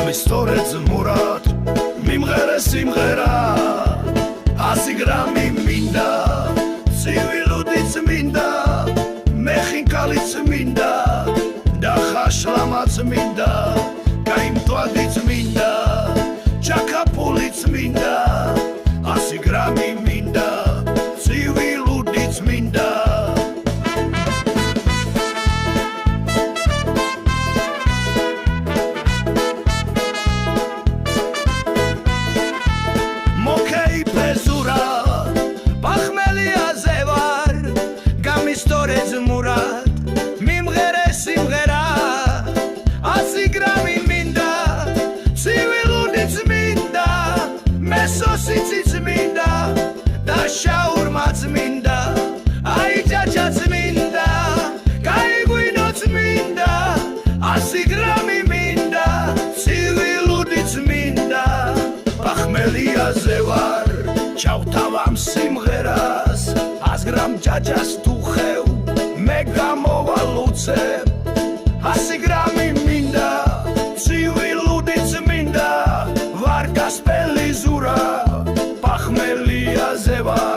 გამისტორე ძმურად მიმღერე სიმღერა 100 გრამი მინდა ცივილუდიც მინდა მეხინკალიც მინდა და ხაშლამაც მინდა გაიმტვადიც მინდა ჩაკაპულიც მინდა 100 გრამი მინდა ცივილუდიც მინდა სიციც მინდა და შაურმაც მინდა აი ჭაჭაც მინდა გაიგვინოც მინდა 100 გრამი მინდა ცივილუდიც მინდა პახმელიაზე ვარ ჩავთავამ სიმღერას 100 გრამ ჭაჭას თუ ხევ მე გამოვალუცებ 100 გრამი მინდა ცივილუდიც მინდა ვარ გასპელი ზურა Pachmelia zeva